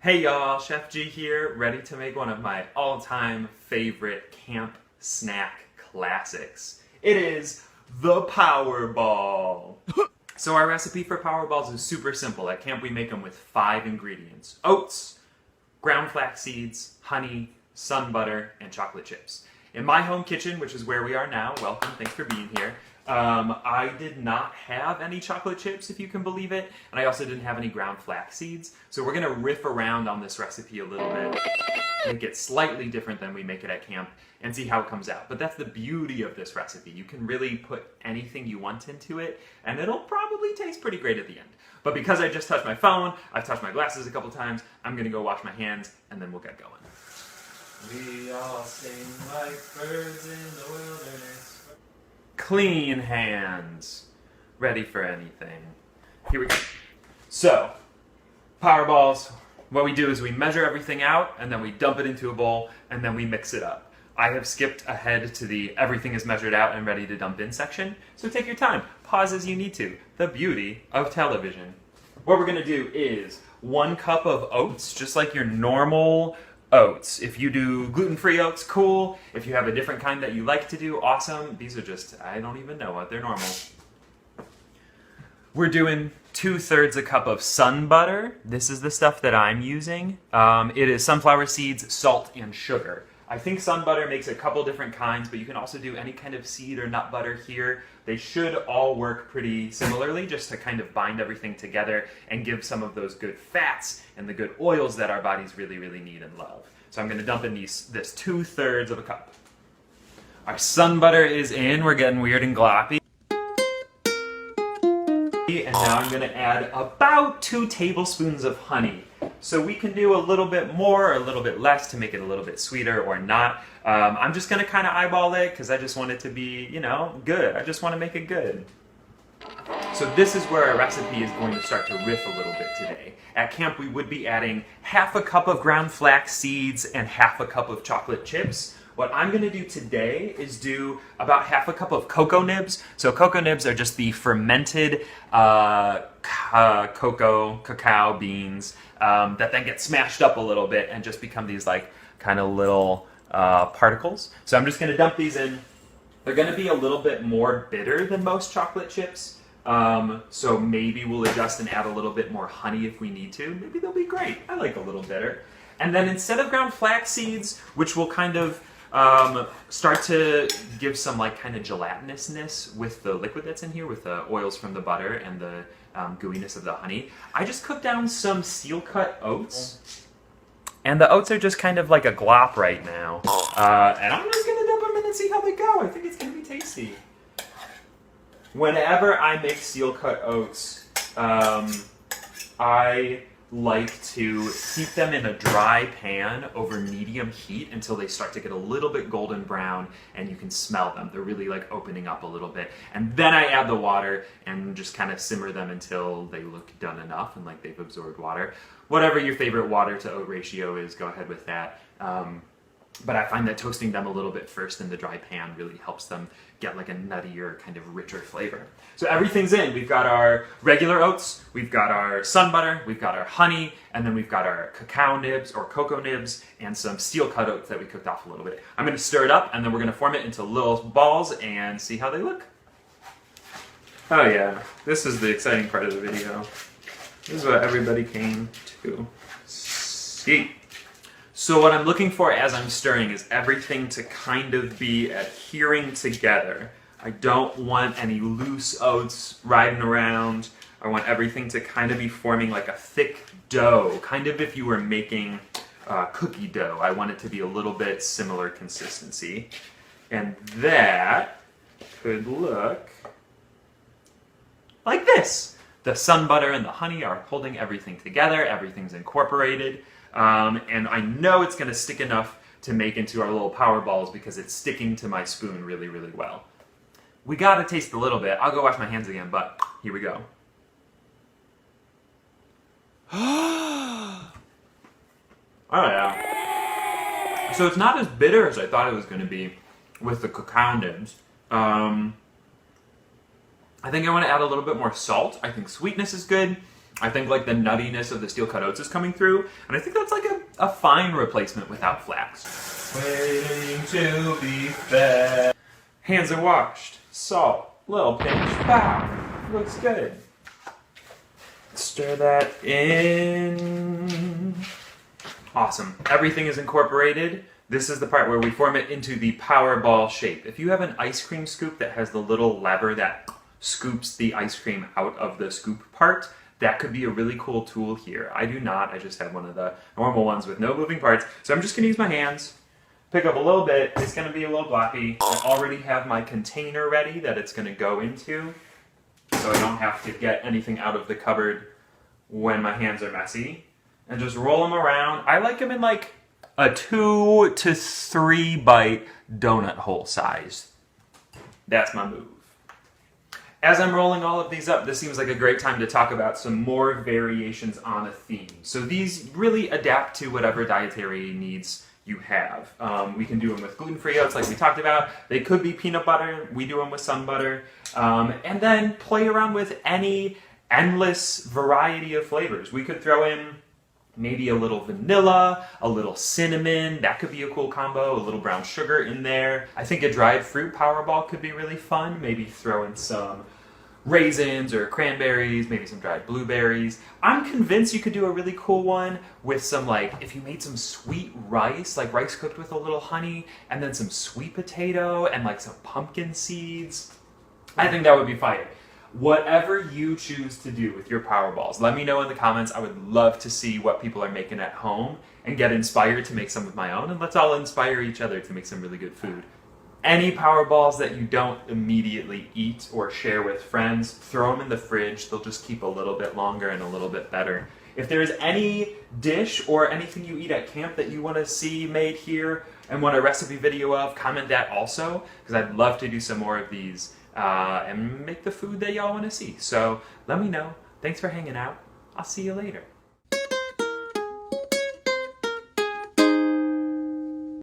Hey y'all, Chef G here, ready to make one of my all-time favorite camp snack classics. It is the Powerball. So our recipe for Powerballs is super simple. At camp we make them with 5 ingredients: oats, ground flax seeds, honey, sun butter, and chocolate chips. In my home kitchen, which is where we are now, welcome, thanks for being here, I did not have any chocolate chips, if you can believe it, and I also didn't have any ground flax seeds, so we're going to riff around on this recipe a little bit, make it slightly different than we make it at camp, and see how it comes out. But that's the beauty of this recipe. You can really put anything you want into it, and it'll probably taste pretty great at the end. But because I just touched my phone, I've touched my glasses a couple times, I'm going to go wash my hands, and then we'll get going. We all sing like birds in the wilderness. Clean hands. Ready for anything. Here we go. So, Powerballs, what we do is we measure everything out, and then we dump it into a bowl, and then we mix it up. I have skipped ahead to the everything is measured out and ready to dump in section, so take your time. Pause as you need to. The beauty of television. What we're going to do is 1 cup of oats, just like your normal oats. If you do gluten-free oats, cool. If you have a different kind that you like to do, awesome. These are just, I don't even know what they're normal. We're doing 2/3 a cup of sun butter. This is the stuff that I'm using. It is sunflower seeds, salt, and sugar. I think sun butter makes a couple different kinds, but you can also do any kind of seed or nut butter here. They should all work pretty similarly, just to kind of bind everything together and give some of those good fats and the good oils that our bodies really, really need and love. So I'm going to dump in this 2/3 of a cup. Our sun butter is in. We're getting weird and gloppy. And now I'm going to add about 2 tablespoons of honey. So we can do a little bit more or a little bit less to make it a little bit sweeter or not. I'm just going to kind of eyeball it because I just want it to be, good. I just want to make it good. So this is where our recipe is going to start to riff a little bit today. At camp we would be adding 1/2 cup of ground flax seeds and 1/2 cup of chocolate chips. What I'm going to do today is do about 1/2 cup of cocoa nibs. So cocoa nibs are just the fermented cacao beans that then get smashed up a little bit and just become these kind of little particles. So I'm just going to dump these in. They're going to be a little bit more bitter than most chocolate chips. So maybe we'll adjust and add a little bit more honey if we need to. Maybe they'll be great. I like a little bitter. And then instead of ground flax seeds, which will kind of start to give some kind of gelatinousness with the liquid that's in here, with the oils from the butter and the gooiness of the honey, I just cooked down some steel-cut oats. And the oats are just kind of like a glop right now. And I'm just going to dump them in and see how they go. I think it's going to be tasty. Whenever I make steel-cut oats, I like to keep them in a dry pan over medium heat until they start to get a little bit golden brown and you can smell them. They're really opening up a little bit. And then I add the water and just kind of simmer them until they look done enough and they've absorbed water. Whatever your favorite water to oat ratio is, go ahead with that. But I find that toasting them a little bit first in the dry pan really helps them get a nuttier, kind of richer flavor. So everything's in. We've got our regular oats, we've got our sun butter, we've got our honey, and then we've got our cacao nibs or cocoa nibs and some steel-cut oats that we cooked off a little bit. I'm going to stir it up and then we're going to form it into little balls and see how they look. Oh yeah, this is the exciting part of the video. This is what everybody came to see. So what I'm looking for as I'm stirring is everything to kind of be adhering together. I don't want any loose oats riding around. I want everything to kind of be forming like a thick dough, kind of if you were making cookie dough. I want it to be a little bit similar consistency. And that could look like this. The sun butter and the honey are holding everything together. Everything's incorporated. And I know it's going to stick enough to make into our little power balls because it's sticking to my spoon really, really well. We got to taste a little bit. I'll go wash my hands again, but here we go. Oh yeah. So it's not as bitter as I thought it was going to be with the cacao nibs. I think I want to add a little bit more salt. I think sweetness is good. I think like the nuttiness of the steel cut oats is coming through, and I think that's like a fine replacement without flax. Waiting to be fed. Hands are washed. Salt. Little pinch. Wow. Looks good. Stir that in. Awesome. Everything is incorporated. This is the part where we form it into the Powerball shape. If you have an ice cream scoop that has the little lever that scoops the ice cream out of the scoop part, that could be a really cool tool here. I do not. I just have one of the normal ones with no moving parts. So I'm just going to use my hands, pick up a little bit. It's going to be a little blocky. I already have my container ready that it's going to go into, so I don't have to get anything out of the cupboard when my hands are messy. And just roll them around. I like them in like a 2 to 3 bite donut hole size. That's my move. As I'm rolling all of these up, this seems like a great time to talk about some more variations on a theme. So these really adapt to whatever dietary needs you have. We can do them with gluten-free oats like we talked about. They could be peanut butter. We do them with sun butter. And then play around with any endless variety of flavors. We could throw in maybe a little vanilla, a little cinnamon. That could be a cool combo. A little brown sugar in there. I think a dried fruit Powerball could be really fun. Maybe throw in some raisins or cranberries, maybe some dried blueberries. I'm convinced you could do a really cool one with some, like, if you made some sweet rice, like rice cooked with a little honey, and then some sweet potato and like some pumpkin seeds. I think that would be fire. Whatever you choose to do with your Powerballs, let me know in the comments. I would love to see what people are making at home and get inspired to make some of my own, and let's all inspire each other to make some really good food. Any Powerballs that you don't immediately eat or share with friends, throw them in the fridge. They'll just keep a little bit longer and a little bit better. If there's any dish or anything you eat at camp that you want to see made here and want a recipe video of, comment that also, because I'd love to do some more of these and make the food that y'all want to see. So let me know. Thanks for hanging out. I'll see you later.